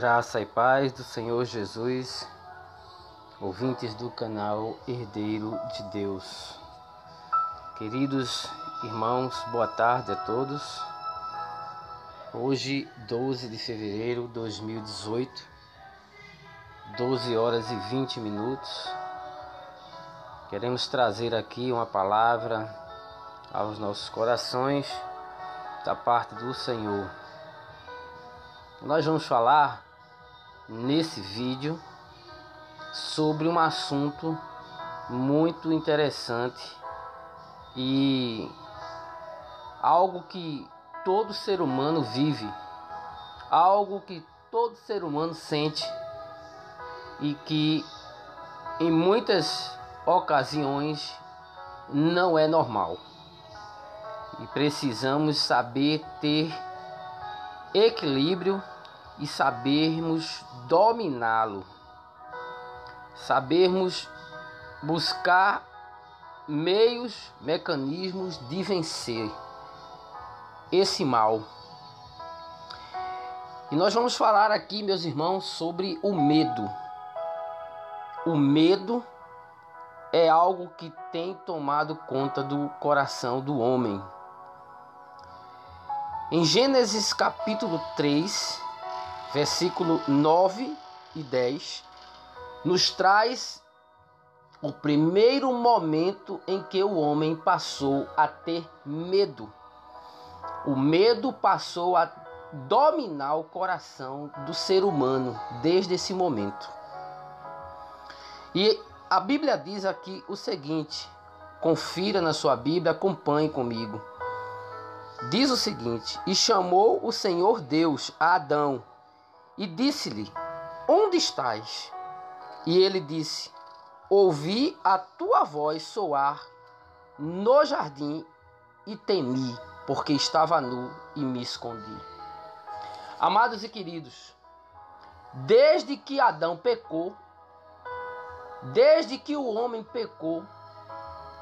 Graça e paz do Senhor Jesus, ouvintes do canal Herdeiro de Deus. Queridos irmãos, boa tarde a todos. Hoje, 12 de fevereiro de 2018, 12 horas e 20 minutos. Queremos trazer aqui uma palavra aos nossos corações da parte do Senhor. Nós vamos falar nesse vídeo sobre um assunto muito interessante e algo que todo ser humano vive, algo que todo ser humano sente e que em muitas ocasiões não é normal. E precisamos saber ter equilíbrio e sabermos dominá-lo, sabermos buscar meios, mecanismos de vencer esse mal. E nós vamos falar aqui, meus irmãos, sobre o medo. O medo é algo que tem tomado conta do coração do homem. Em Gênesis capítulo 3, versículo 9 e 10, nos traz o primeiro momento em que o homem passou a ter medo. O medo passou a dominar o coração do ser humano desde esse momento. E a Bíblia diz aqui o seguinte, confira na sua Bíblia, acompanhe comigo. Diz o seguinte: e chamou o Senhor Deus a Adão e disse-lhe: onde estás? E ele disse: ouvi a tua voz soar no jardim e temi, porque estava nu e me escondi. Amados e queridos, desde que Adão pecou, desde que o homem pecou,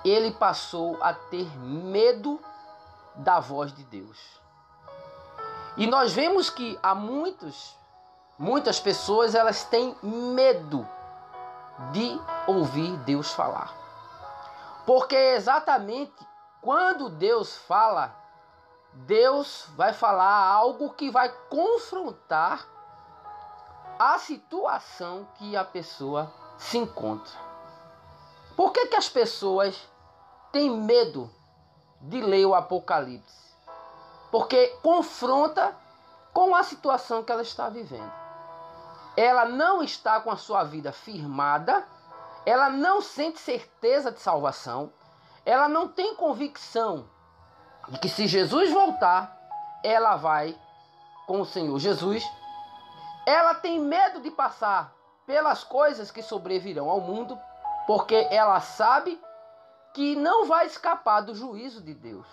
ele passou a ter medo da voz de Deus. E nós vemos que há muitas pessoas, elas têm medo de ouvir Deus falar. Porque exatamente quando Deus fala, Deus vai falar algo que vai confrontar a situação que a pessoa se encontra. Por que as pessoas têm medo de ler o Apocalipse? Porque confronta com a situação que ela está vivendo. Ela não está com a sua vida firmada, ela não sente certeza de salvação, ela não tem convicção de que se Jesus voltar, ela vai com o Senhor Jesus. Ela tem medo de passar pelas coisas que sobrevirão ao mundo, porque ela sabe que não vai escapar do juízo de Deus.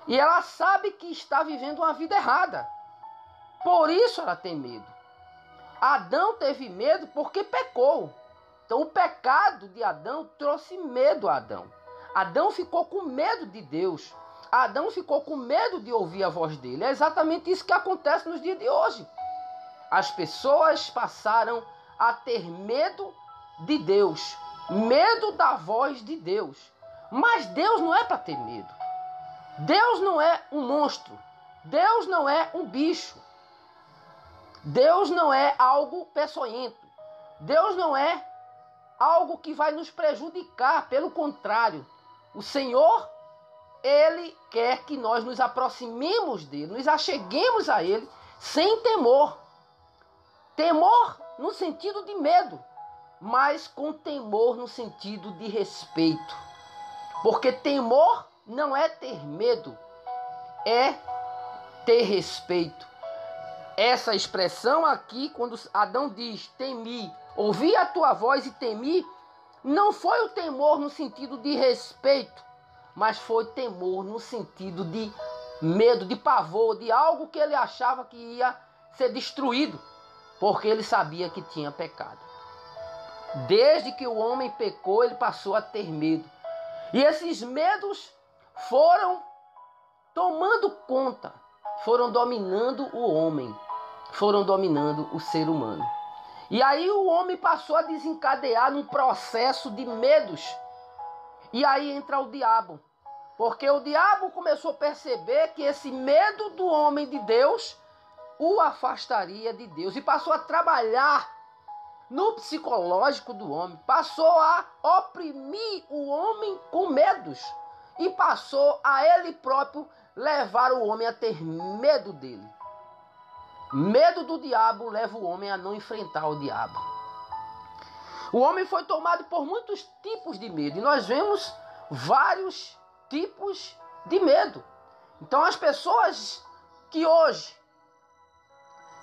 E ela sabe que está vivendo uma vida errada. Por isso ela tem medo. Adão teve medo porque pecou. Então o pecado de Adão trouxe medo a Adão. Adão ficou com medo de Deus. Adão ficou com medo de ouvir a voz dele. É exatamente isso que acontece nos dias de hoje. As pessoas passaram a ter medo de Deus. Medo da voz de Deus. Mas Deus não é para ter medo. Deus não é um monstro. Deus não é um bicho. Deus não é algo peçonhento. Deus não é algo que vai nos prejudicar. Pelo contrário, o Senhor, Ele quer que nós nos aproximemos dEle, nos acheguemos a Ele sem temor. Temor no sentido de medo, mas com temor no sentido de respeito. Porque temor não é ter medo, é ter respeito. Essa expressão aqui, quando Adão diz temi, ouvi a tua voz e temi, não foi o temor no sentido de respeito, mas foi temor no sentido de medo, de pavor, de algo que ele achava que ia ser destruído, porque ele sabia que tinha pecado. Desde que o homem pecou, ele passou a ter medo. E esses medos foram tomando conta, foram dominando o homem, foram dominando o ser humano. E aí o homem passou a desencadear num processo de medos. E aí entra o diabo. Porque o diabo começou a perceber que esse medo do homem de Deus o afastaria de Deus. E passou a trabalhar no psicológico do homem. Passou a oprimir o homem com medos. E passou a ele próprio levar o homem a ter medo dele. Medo do diabo leva o homem a não enfrentar o diabo. O homem foi tomado por muitos tipos de medo. E nós vemos vários tipos de medo. Então as pessoas que hoje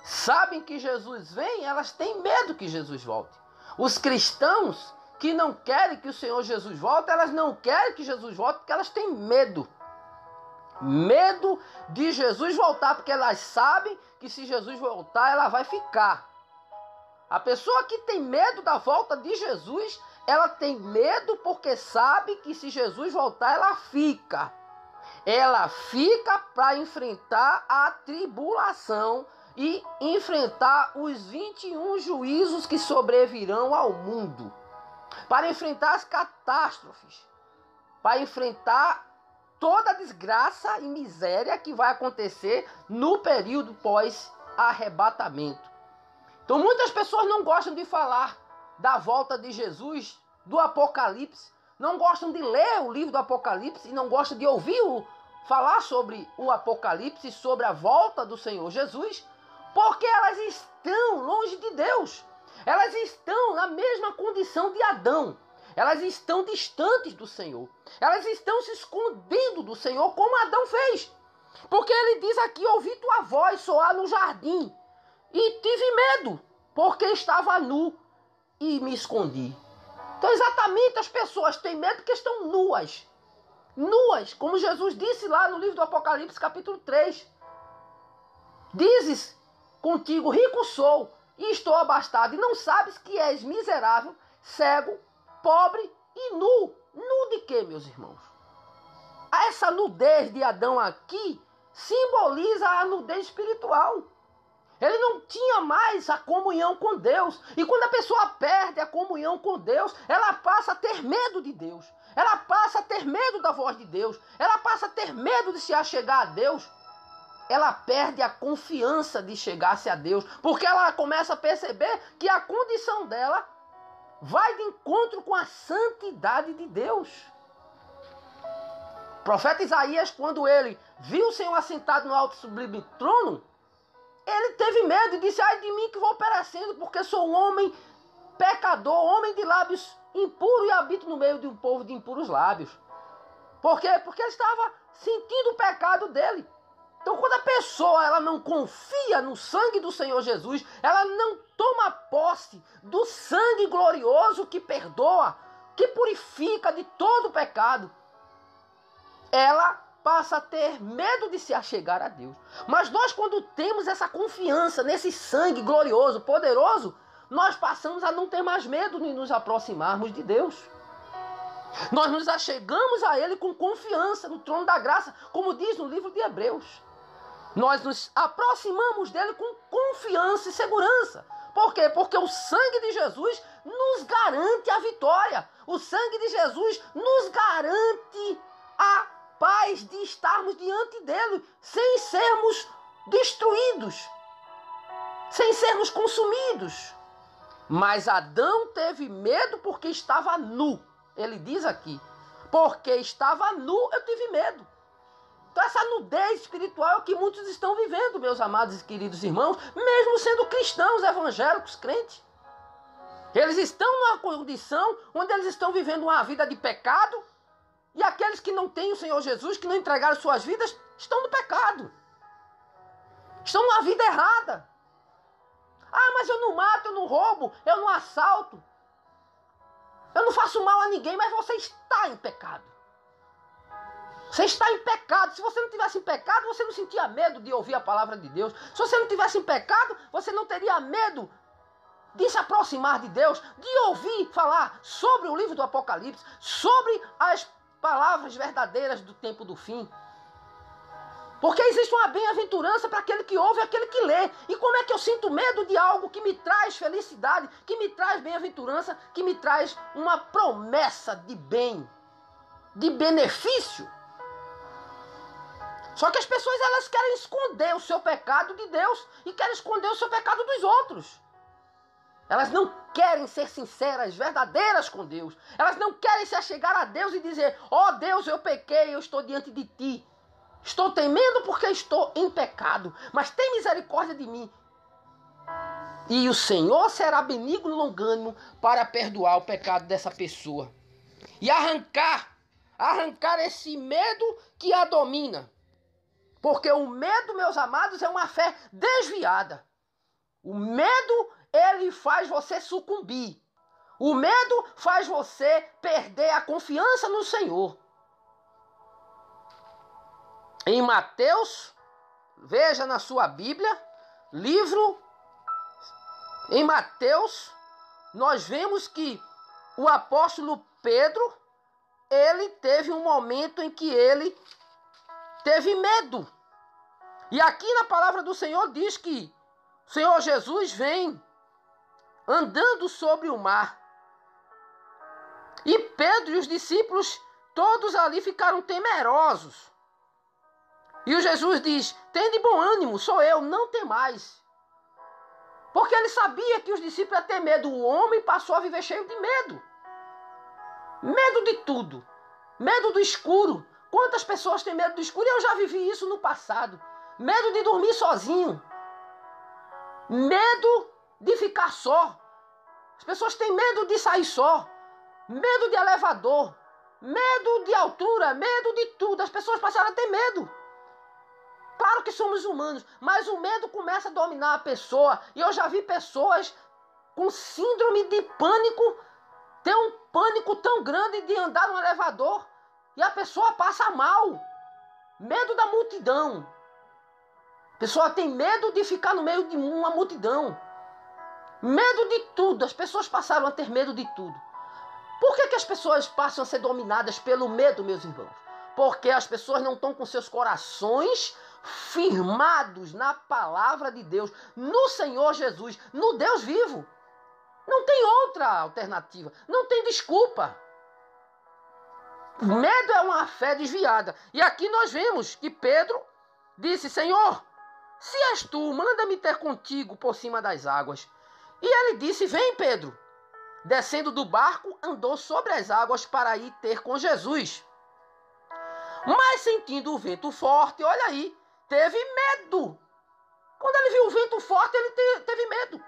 sabem que Jesus vem, elas têm medo que Jesus volte. Os cristãos que não querem que o Senhor Jesus volte, elas não querem que Jesus volte porque elas têm medo. Medo de Jesus voltar, porque elas sabem que se Jesus voltar, ela vai ficar. A pessoa que tem medo da volta de Jesus, ela tem medo porque sabe que se Jesus voltar, ela fica. Ela fica para enfrentar a tribulação e enfrentar os 21 juízos que sobrevirão ao mundo. Para enfrentar as catástrofes. Para enfrentar toda a desgraça e miséria que vai acontecer no período pós-arrebatamento. Então muitas pessoas não gostam de falar da volta de Jesus, do Apocalipse, não gostam de ler o livro do Apocalipse e não gostam de ouvir falar sobre o Apocalipse, sobre a volta do Senhor Jesus, porque elas estão longe de Deus. Elas estão na mesma condição de Adão. Elas estão distantes do Senhor. Elas estão se escondendo do Senhor como Adão fez. Porque ele diz aqui, ouvi tua voz soar no jardim. E tive medo, porque estava nu e me escondi. Então exatamente as pessoas têm medo porque estão nuas. Nuas, como Jesus disse lá no livro do Apocalipse capítulo 3. Dizes contigo, rico sou e estou abastado. E não sabes que és miserável, cego, pobre e nu. Nu de quê, meus irmãos? Essa nudez de Adão aqui simboliza a nudez espiritual. Ele não tinha mais a comunhão com Deus. E quando a pessoa perde a comunhão com Deus, ela passa a ter medo de Deus. Ela passa a ter medo da voz de Deus. Ela passa a ter medo de se achegar a Deus. Ela perde a confiança de chegar-se a Deus. Porque ela começa a perceber que a condição dela vai de encontro com a santidade de Deus. O profeta Isaías, quando ele viu o Senhor assentado no alto e sublime trono, ele teve medo e disse, ai de mim que vou perecendo, porque sou um homem pecador, homem de lábios impuros e habito no meio de um povo de impuros lábios. Por quê? Porque ele estava sentindo o pecado dele. Então quando a pessoa ela não confia no sangue do Senhor Jesus, ela não toma posse do sangue glorioso que perdoa, que purifica de todo o pecado, ela passa a ter medo de se achegar a Deus. Mas nós, quando temos essa confiança nesse sangue glorioso, poderoso, nós passamos a não ter mais medo de nos aproximarmos de Deus. Nós nos achegamos a Ele com confiança no trono da graça, como diz no livro de Hebreus. Nós nos aproximamos dele com confiança e segurança. Por quê? Porque o sangue de Jesus nos garante a vitória. O sangue de Jesus nos garante a paz de estarmos diante dele, sem sermos destruídos, sem sermos consumidos. Mas Adão teve medo porque estava nu. Ele diz aqui, porque estava nu, eu tive medo. Então essa nudez espiritual é o que muitos estão vivendo, meus amados e queridos irmãos, mesmo sendo cristãos, evangélicos, crentes. Eles estão numa condição onde eles estão vivendo uma vida de pecado, e aqueles que não têm o Senhor Jesus, que não entregaram suas vidas, estão no pecado. Estão numa vida errada. Ah, mas eu não mato, eu não roubo, eu não assalto. Eu não faço mal a ninguém, mas você está em pecado. Você está em pecado. Se você não tivesse em pecado, você não sentia medo de ouvir a palavra de Deus. Se você não tivesse em pecado, você não teria medo de se aproximar de Deus, de ouvir falar sobre o livro do Apocalipse, sobre as palavras verdadeiras do tempo do fim. Porque existe uma bem-aventurança para aquele que ouve e aquele que lê. E como é que eu sinto medo de algo que me traz felicidade, que me traz bem-aventurança, que me traz uma promessa de bem, de benefício? Só que as pessoas, elas querem esconder o seu pecado de Deus e querem esconder o seu pecado dos outros. Elas não querem ser sinceras, verdadeiras com Deus. Elas não querem se achegar a Deus e dizer: ó Deus, eu pequei, eu estou diante de ti. Estou temendo porque estou em pecado, mas tem misericórdia de mim. E o Senhor será benigno e longânimo para perdoar o pecado dessa pessoa. E arrancar esse medo que a domina. Porque o medo, meus amados, é uma fé desviada. O medo, ele faz você sucumbir. O medo faz você perder a confiança no Senhor. Em Mateus, veja na sua Bíblia, em Mateus, nós vemos que o apóstolo Pedro, ele teve um momento em que ele teve medo. E aqui na palavra do Senhor diz que o Senhor Jesus vem andando sobre o mar. E Pedro e os discípulos, todos ali ficaram temerosos. E o Jesus diz: tende bom ânimo, sou eu, não temais. Porque ele sabia que os discípulos iam ter medo. O homem passou a viver cheio de medo. Medo de tudo. Medo do escuro. Quantas pessoas têm medo do escuro? Eu já vivi isso no passado. Medo de dormir sozinho. Medo de ficar só. As pessoas têm medo de sair só. Medo de elevador. Medo de altura. Medo de tudo. As pessoas passaram a ter medo. Claro que somos humanos, mas o medo começa a dominar a pessoa. E eu já vi pessoas com síndrome de pânico, ter um pânico tão grande de andar no elevador, e a pessoa passa mal. Medo da multidão. A pessoa tem medo de ficar no meio de uma multidão. Medo de tudo. As pessoas passaram a ter medo de tudo. Por que as pessoas passam a ser dominadas pelo medo, meus irmãos? Porque as pessoas não estão com seus corações firmados na palavra de Deus, no Senhor Jesus, no Deus vivo. Não tem outra alternativa, não tem desculpa. O medo é uma fé desviada. E aqui nós vemos que Pedro disse: Senhor, se és tu, manda-me ter contigo por cima das águas. E ele disse: vem, Pedro. Descendo do barco, andou sobre as águas para ir ter com Jesus. Mas sentindo o vento forte, olha aí, teve medo. Quando ele viu o vento forte, ele teve medo.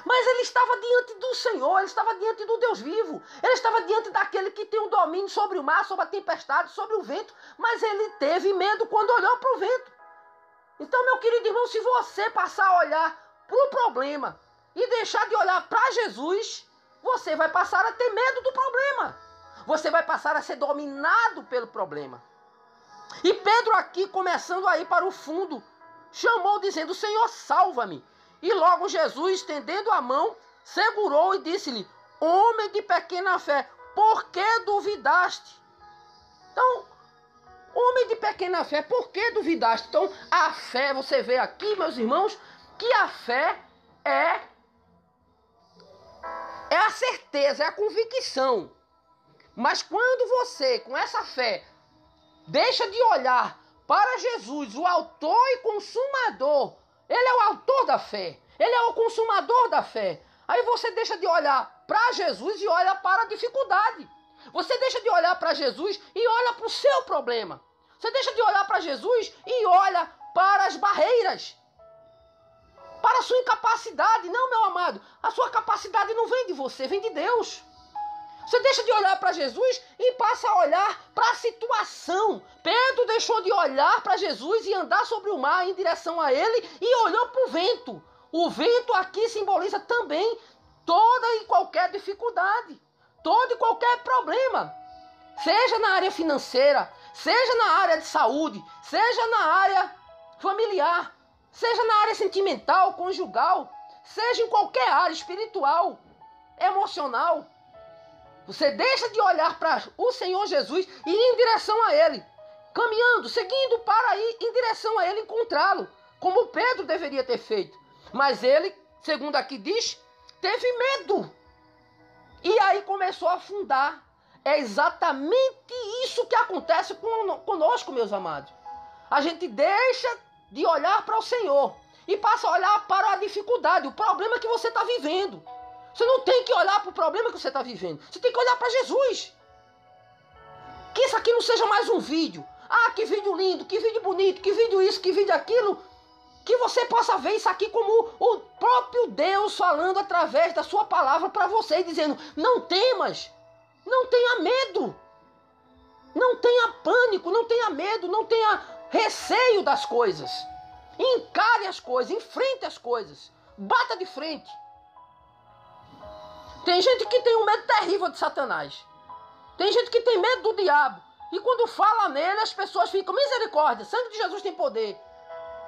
Mas ele estava diante do Senhor, ele estava diante do Deus vivo. Ele estava diante daquele que tem o domínio sobre o mar, sobre a tempestade, sobre o vento. Mas ele teve medo quando olhou para o vento. Então, meu querido irmão, se você passar a olhar para o problema e deixar de olhar para Jesus, você vai passar a ter medo do problema. Você vai passar a ser dominado pelo problema. E Pedro aqui, começando a ir para o fundo, chamou dizendo: Senhor, salva-me. E logo Jesus, estendendo a mão, segurou e disse-lhe: homem de pequena fé, por que duvidaste? Então, homem de pequena fé, por que duvidaste? Então, a fé, você vê aqui, meus irmãos, que a fé é a certeza, é a convicção. Mas quando você, com essa fé, deixa de olhar para Jesus, o autor e consumador, ele é o autor da fé, ele é o consumador da fé. Aí você deixa de olhar para Jesus e olha para a dificuldade. Você deixa de olhar para Jesus e olha para o seu problema. Você deixa de olhar para Jesus e olha para as barreiras, para a sua incapacidade. Não, meu amado, a sua capacidade não vem de você, vem de Deus. Você deixa de olhar para Jesus e passa a olhar para a situação. Pedro deixou de olhar para Jesus e andar sobre o mar em direção a ele e olhou para o vento. O vento aqui simboliza também toda e qualquer dificuldade, todo e qualquer problema. Seja na área financeira, seja na área de saúde, seja na área familiar, seja na área sentimental, conjugal, seja em qualquer área espiritual, emocional. Você deixa de olhar para o Senhor Jesus e ir em direção a Ele. caminhando, seguindo para ir em direção a ele encontrá-lo, como Pedro deveria ter feito. Mas ele, segundo aqui diz, teve medo. E aí começou a afundar. É exatamente isso que acontece conosco, meus amados. A gente deixa de olhar para o Senhor e passa a olhar para a dificuldade, o problema que você está vivendo. Você não tem que olhar para o problema que você está vivendo. Você tem que olhar para Jesus. Que isso aqui não seja mais um vídeo. Ah, que vídeo lindo, que vídeo bonito, que vídeo isso, que vídeo aquilo. Que você possa ver isso aqui como o próprio Deus falando através da sua palavra para você e dizendo: não temas, não tenha medo, não tenha pânico, não tenha medo, não tenha receio das coisas. Encare as coisas, enfrente as coisas, bata de frente. Tem gente que tem um medo terrível de Satanás. Tem gente que tem medo do diabo. E quando fala nele, as pessoas ficam: misericórdia, sangue de Jesus tem poder.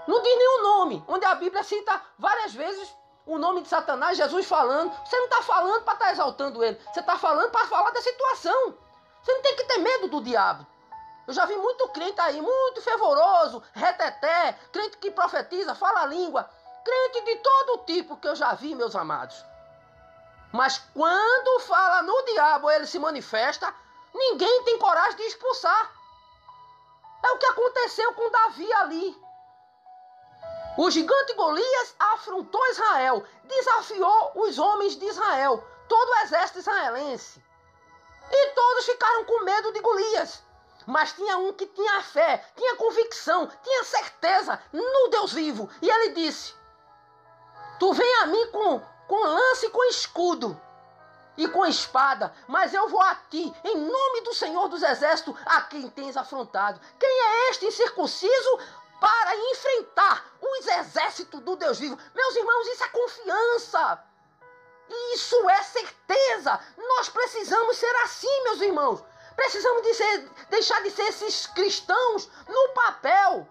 Não diz nenhum nome, onde a Bíblia cita várias vezes o nome de Satanás, Jesus falando. Você não está falando para estar exaltando ele. Você está falando para falar da situação. Você não tem que ter medo do diabo. Eu já vi muito crente aí, muito fervoroso, reteté, crente que profetiza, fala a língua. Crente de todo tipo que eu já vi, meus amados. Mas quando fala no diabo, ele se manifesta, ninguém tem coragem de expulsar. É o que aconteceu com Davi ali. O gigante Golias afrontou Israel, desafiou os homens de Israel, todo o exército israelense. E todos ficaram com medo de Golias. Mas tinha um que tinha fé, tinha convicção, tinha certeza no Deus vivo. E ele disse: tu vem a mim com lança e com escudo e com espada, mas eu vou a ti, em nome do Senhor dos Exércitos, a quem tens afrontado. Quem é este incircunciso para enfrentar os exércitos do Deus vivo? Meus irmãos, isso é confiança. Isso é certeza. Nós precisamos ser assim, meus irmãos. Precisamos deixar de ser esses cristãos no papel.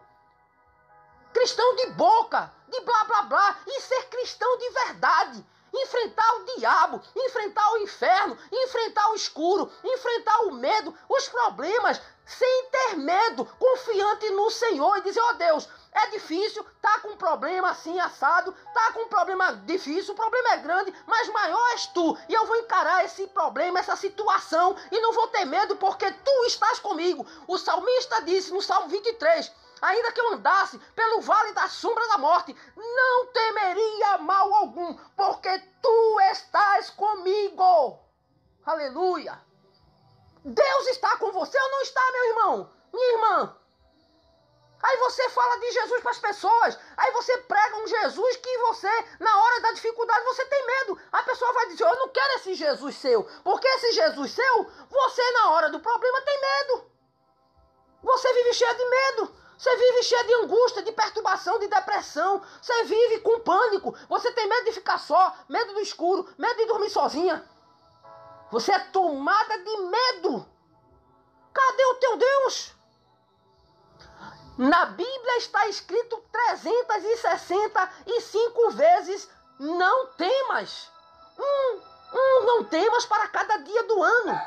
Cristão de boca, de blá blá blá, e ser cristão de verdade. Enfrentar o diabo, enfrentar o inferno, enfrentar o escuro, enfrentar o medo, os problemas, sem ter medo, confiante no Senhor e dizer: ó Deus, é difícil, tá com um problema assim assado, tá com um problema difícil, o problema é grande, mas maior és tu, e eu vou encarar esse problema, essa situação, e não vou ter medo porque tu estás comigo. O salmista disse no Salmo 23, ainda que eu andasse pelo vale da sombra da morte, não temeria mal algum, porque tu estás comigo. Aleluia. Deus está com você ou não está, meu irmão? Minha irmã? Aí você fala de Jesus para as pessoas, aí você prega um Jesus que você, na hora da dificuldade, você tem medo. A pessoa vai dizer: eu não quero esse Jesus seu, porque esse Jesus seu, você na hora do problema tem medo. Você vive cheio de medo. Você vive cheio de angústia, de perturbação, de depressão. Você vive com pânico. Você tem medo de ficar só, medo do escuro, medo de dormir sozinha. Você é tomada de medo. Cadê o teu Deus? Na Bíblia está escrito 365 vezes: não temas. Não temas para cada dia do ano.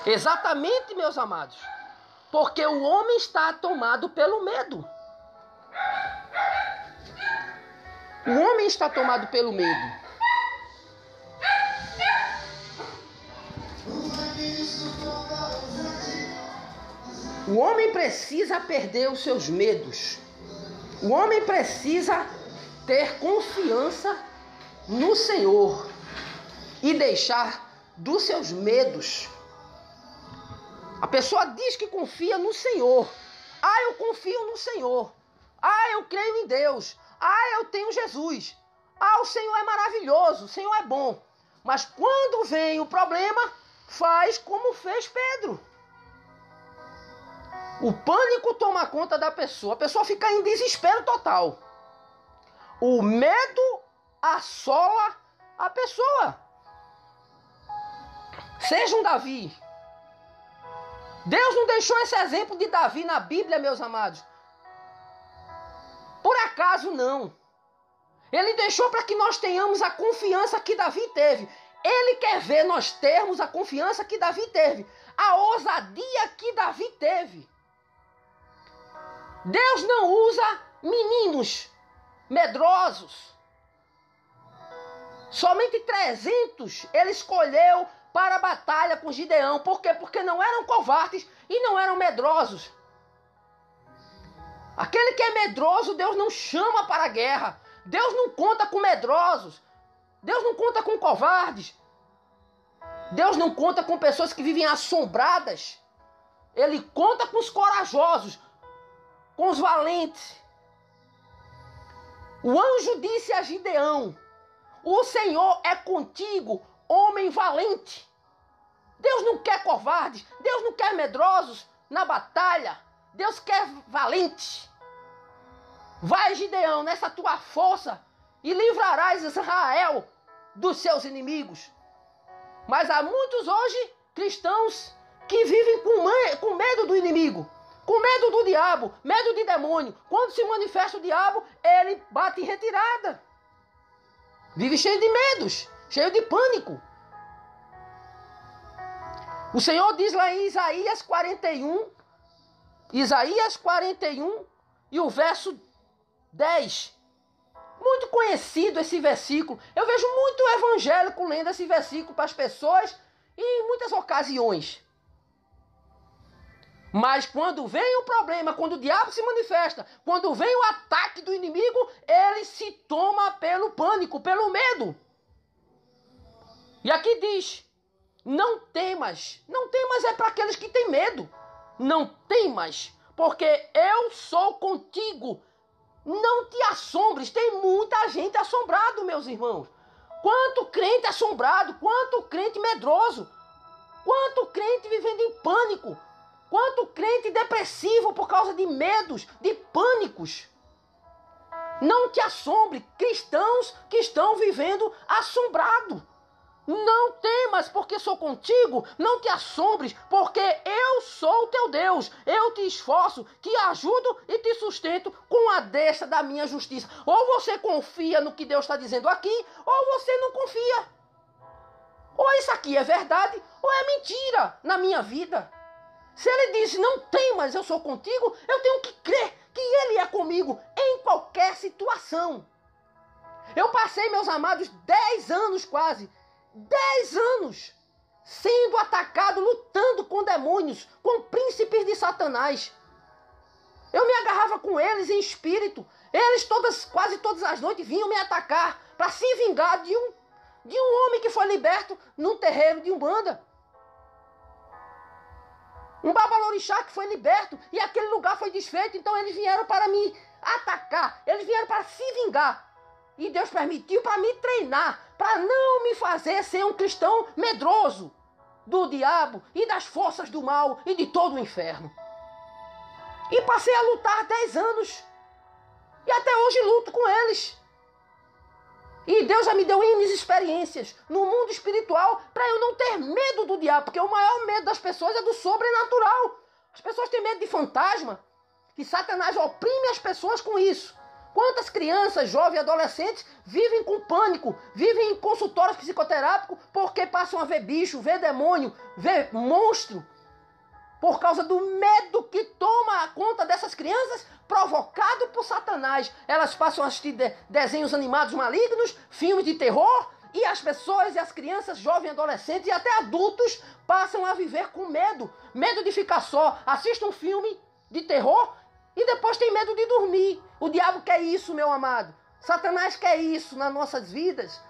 Exatamente, meus amados. Porque o homem está tomado pelo medo. O homem está tomado pelo medo. O homem precisa perder os seus medos. O homem precisa ter confiança no Senhor e deixar dos seus medos. A pessoa diz que confia no Senhor. Ah, eu confio no Senhor. Ah, eu creio em Deus. Ah, eu tenho Jesus. Ah, o Senhor é maravilhoso, o Senhor é bom. Mas quando vem o problema, faz como fez Pedro. O pânico toma conta da pessoa. A pessoa fica em desespero total. O medo assola a pessoa. Seja um Davi. Deus não deixou esse exemplo de Davi na Bíblia, meus amados. Por acaso não. Ele deixou para que nós tenhamos a confiança que Davi teve. Ele quer ver nós termos a confiança que Davi teve, a ousadia que Davi teve. Deus não usa meninos medrosos. Somente 300 ele escolheu para a batalha com Gideão. Por quê? Porque não eram covardes e não eram medrosos. Aquele que é medroso, Deus não chama para a guerra. Deus não conta com medrosos. Deus não conta com covardes. Deus não conta com pessoas que vivem assombradas. Ele conta com os corajosos, com os valentes. O anjo disse a Gideão: o Senhor é contigo, homem valente. Deus não quer covardes, Deus não quer medrosos na batalha. Deus quer valente. Vai, Gideão, nessa tua força e livrarás Israel dos seus inimigos. Mas há muitos hoje cristãos que vivem com medo do inimigo, com medo do diabo, medo de demônio. Quando se manifesta o diabo, ele bate em retirada. Vive cheio de medos, cheio de pânico. O Senhor diz lá em Isaías 41 e o verso 10. Muito conhecido esse versículo. Eu vejo muito evangélico lendo esse versículo para as pessoas em muitas ocasiões. Mas quando vem o problema, quando o diabo se manifesta, quando vem o ataque do inimigo, ele se toma pelo pânico, pelo medo. E aqui diz: não temas. Não temas é para aqueles que têm medo. Não temas, porque eu sou contigo. Não te assombres. Tem muita gente assombrada, meus irmãos. Quanto crente assombrado, quanto crente medroso, quanto crente vivendo em pânico, quanto crente depressivo por causa de medos, de pânicos. Não te assombre, cristãos que estão vivendo assombrado. Não temas, porque sou contigo. Não te assombres, porque eu sou o teu Deus. Eu te esforço, te ajudo e te sustento com a destra da minha justiça. Ou você confia no que Deus está dizendo aqui, ou você não confia. Ou isso aqui é verdade, ou é mentira na minha vida. Se ele diz: não temas, eu sou contigo, eu tenho que crer que ele é comigo em qualquer situação. Eu passei, meus amados, 10 anos quase, 10 anos, sendo atacado, lutando com demônios, com príncipes de Satanás. Eu me agarrava com eles em espírito. Eles quase todas as noites vinham me atacar para se vingar de um homem que foi liberto num terreiro de Umbanda. Um babalorixá que foi liberto e aquele lugar foi desfeito. Então eles vieram para me atacar. Eles vieram para se vingar. E Deus permitiu para me treinar, para não me fazer ser um cristão medroso do diabo e das forças do mal e de todo o inferno. E passei a lutar 10 anos. E até hoje luto com eles. E Deus já me deu N experiências no mundo espiritual para eu não ter medo do diabo. Porque o maior medo das pessoas é do sobrenatural. As pessoas têm medo de fantasma. E Satanás oprime as pessoas com isso. Quantas crianças, jovens e adolescentes vivem com pânico, vivem em consultórios psicoterápicos porque passam a ver bicho, ver demônio, ver monstro. Por causa do medo que toma conta dessas crianças, provocado por Satanás. Elas passam a assistir desenhos animados malignos, filmes de terror, e as pessoas e as crianças, jovens, adolescentes e até adultos passam a viver com medo. Medo de ficar só. Assiste um filme de terror e depois tem medo de dormir. O diabo quer isso, meu amado. Satanás quer isso nas nossas vidas.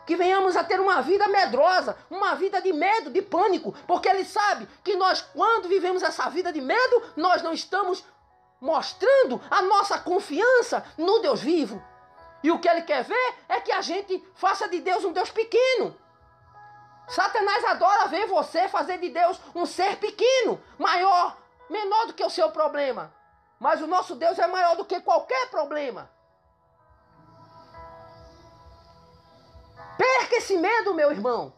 Que venhamos a ter uma vida medrosa, uma vida de medo, de pânico, porque ele sabe que nós, quando vivemos essa vida de medo, nós não estamos mostrando a nossa confiança no Deus vivo. E o que ele quer ver é que a gente faça de Deus um Deus pequeno. Satanás adora ver você fazer de Deus um ser pequeno, menor do que o seu problema. Mas o nosso Deus é maior do que qualquer problema. Perca esse medo, meu irmão.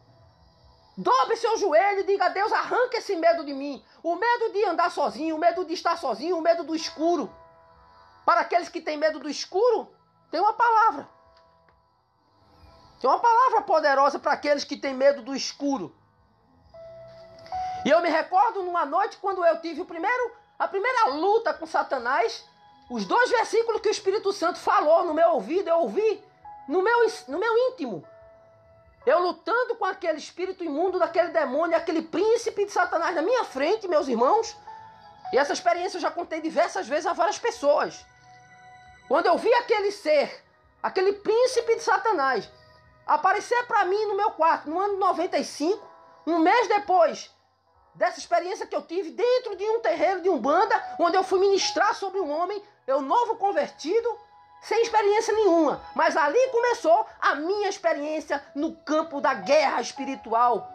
Dobre seu joelho e diga a Deus: arranca esse medo de mim. O medo de andar sozinho, o medo de estar sozinho, o medo do escuro. Para aqueles que têm medo do escuro, tem uma palavra. Tem uma palavra poderosa para aqueles que têm medo do escuro. E eu me recordo numa noite quando eu tive a primeira luta com Satanás, os 2 versículos que o Espírito Santo falou no meu ouvido, eu ouvi no meu íntimo. Eu lutando com aquele espírito imundo, daquele demônio, aquele príncipe de Satanás na minha frente, meus irmãos. E essa experiência eu já contei diversas vezes a várias pessoas. Quando eu vi aquele ser, aquele príncipe de Satanás, aparecer para mim no meu quarto, no ano 95, um mês depois dessa experiência que eu tive dentro de um terreiro de Umbanda, onde eu fui ministrar sobre um homem, eu novo convertido, sem experiência nenhuma. Mas ali começou a minha experiência no campo da guerra espiritual.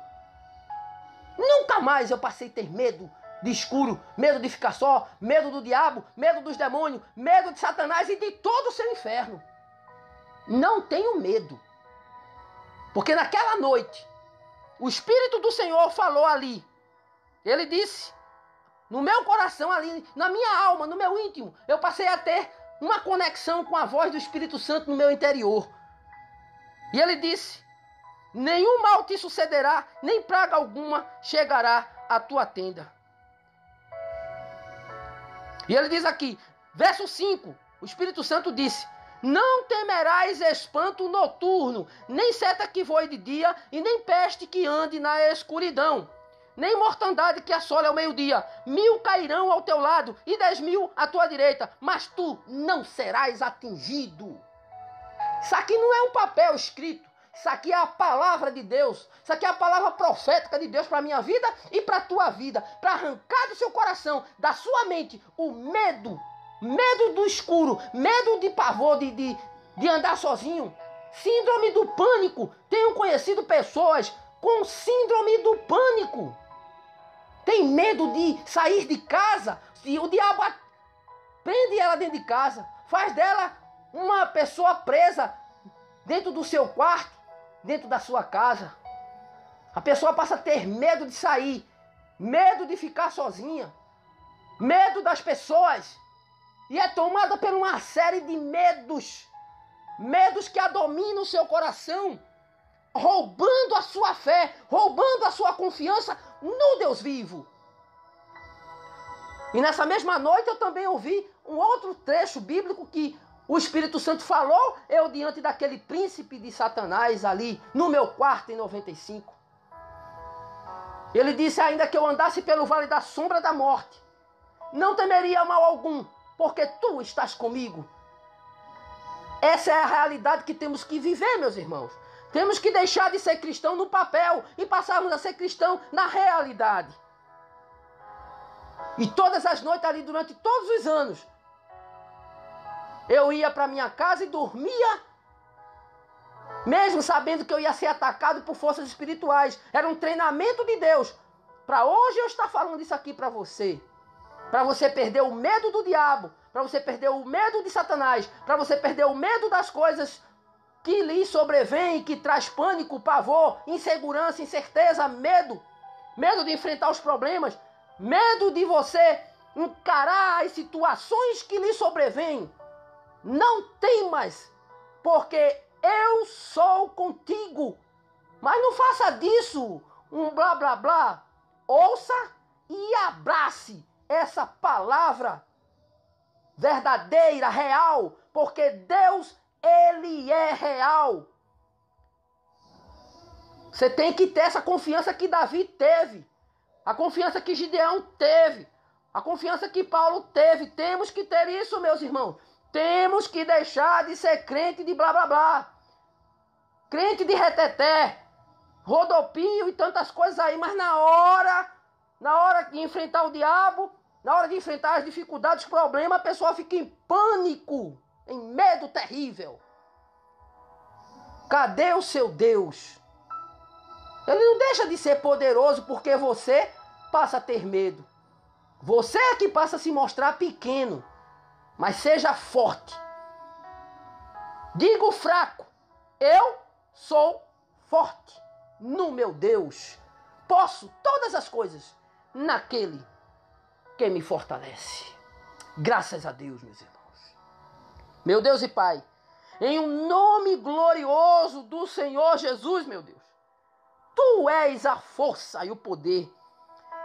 Nunca mais eu passei a ter medo de escuro, medo de ficar só, medo do diabo, medo dos demônios, medo de Satanás e de todo o seu inferno. Não tenho medo. Porque naquela noite, o Espírito do Senhor falou ali. Ele disse, no meu coração ali, na minha alma, no meu íntimo, eu passei a ter uma conexão com a voz do Espírito Santo no meu interior. E ele disse, nenhum mal te sucederá, nem praga alguma chegará à tua tenda. E ele diz aqui, verso 5, o Espírito Santo disse, não temerás espanto noturno, nem seta que voe de dia, e nem peste que ande na escuridão, nem mortandade que assole ao meio-dia. 1000 cairão ao teu lado e 10.000 à tua direita, mas tu não serás atingido. Isso aqui não é um papel escrito. Isso aqui é a palavra de Deus. Isso aqui é a palavra profética de Deus para a minha vida e para a tua vida. Para arrancar do seu coração, da sua mente, o medo. Medo do escuro. Medo de pavor, de andar sozinho. Síndrome do pânico. Tenho conhecido pessoas com síndrome do pânico. Tem medo de sair de casa. Se o diabo prende ela dentro de casa. Faz dela uma pessoa presa dentro do seu quarto, dentro da sua casa. A pessoa passa a ter medo de sair, medo de ficar sozinha, medo das pessoas. E é tomada por uma série de medos. Medos que a dominam o seu coração, roubando a sua fé, roubando a sua confiança no Deus vivo. E nessa mesma noite eu também ouvi um outro trecho bíblico que o Espírito Santo falou, eu diante daquele príncipe de Satanás ali, no meu quarto em 95. Ele disse, ainda que eu andasse pelo vale da sombra da morte, não temeria mal algum, porque tu estás comigo. Essa é a realidade que temos que viver, meus irmãos. Temos que deixar de ser cristão no papel e passarmos a ser cristão na realidade. E todas as noites ali, durante todos os anos, eu ia para minha casa e dormia, mesmo sabendo que eu ia ser atacado por forças espirituais. Era um treinamento de Deus. Para hoje eu estar falando isso aqui para você. Para você perder o medo do diabo. Para você perder o medo de Satanás. Para você perder o medo das coisas que lhe sobrevêm, que traz pânico, pavor, insegurança, incerteza, medo. Medo de enfrentar os problemas. Medo de você encarar as situações que lhe sobrevêm. Não temas, porque eu sou contigo. Mas não faça disso um blá blá blá. Ouça e abrace essa palavra verdadeira, real, porque Deus, Ele é real. Você tem que ter essa confiança que Davi teve, a confiança que Gideão teve, a confiança que Paulo teve. Temos que ter isso, meus irmãos. Temos que deixar de ser crente de blá blá blá, crente de reteté, rodopio e tantas coisas aí, mas na hora de enfrentar o diabo, na hora de enfrentar as dificuldades, os problemas, a pessoa fica em pânico, em medo terrível. Cadê o seu Deus? Ele não deixa de ser poderoso porque você passa a ter medo. Você é que passa a se mostrar pequeno. Mas seja forte. Diga o fraco, eu sou forte no meu Deus. Posso todas as coisas naquele que me fortalece. Graças a Deus, meus irmãos. Meu Deus e Pai, em um nome glorioso do Senhor Jesus, meu Deus. Tu és a força e o poder.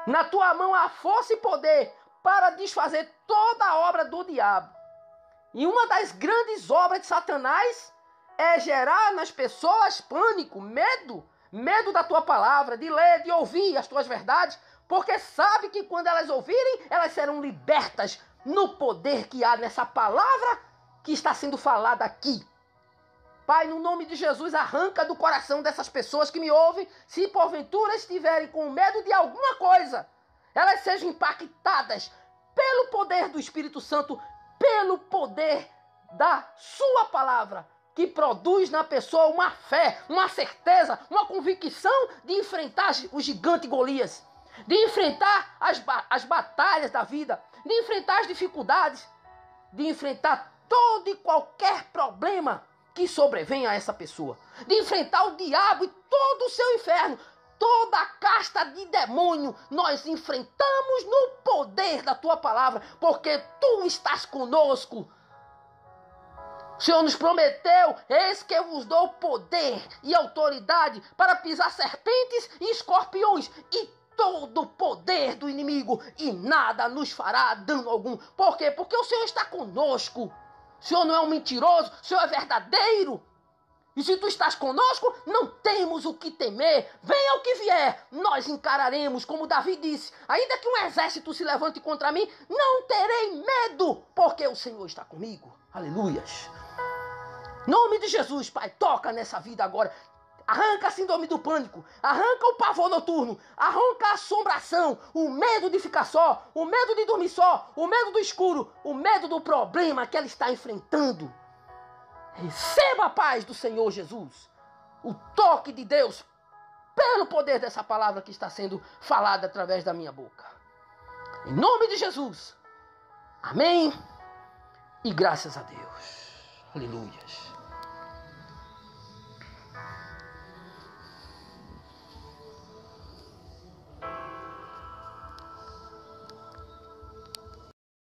Na tua mão há força e poder para desfazer toda a obra do diabo. E uma das grandes obras de Satanás é gerar nas pessoas pânico, medo da tua palavra, de ler, de ouvir as tuas verdades, porque sabe que quando elas ouvirem, elas serão libertas no poder que há nessa palavra que está sendo falada aqui. Pai, no nome de Jesus, arranca do coração dessas pessoas que me ouvem, se porventura estiverem com medo de alguma coisa, elas sejam impactadas pelo poder do Espírito Santo, pelo poder da sua palavra, que produz na pessoa uma fé, uma certeza, uma convicção de enfrentar o gigante Golias, de enfrentar as batalhas da vida, de enfrentar as dificuldades, de enfrentar todo e qualquer problema que sobrevenha a essa pessoa, de enfrentar o diabo e todo o seu inferno, toda a casta de demônio, nós enfrentamos no poder da tua palavra, porque tu estás conosco. O Senhor nos prometeu: eis que eu vos dou poder e autoridade para pisar serpentes e escorpiões e todo o poder do inimigo, e nada nos fará dano algum. Por quê? Porque o Senhor está conosco. O Senhor não é um mentiroso, o Senhor é verdadeiro. E se tu estás conosco, não temos o que temer. Venha o que vier, nós encararemos, como Davi disse: ainda que um exército se levante contra mim, não terei medo, porque o Senhor está comigo. Aleluias. Em nome de Jesus, Pai, toca nessa vida agora. Arranca a síndrome do pânico, arranca o pavor noturno, arranca a assombração, o medo de ficar só, o medo de dormir só, o medo do escuro, o medo do problema que ela está enfrentando. Receba a paz do Senhor Jesus, o toque de Deus, pelo poder dessa palavra que está sendo falada através da minha boca. Em nome de Jesus. Amém. E graças a Deus. Aleluias.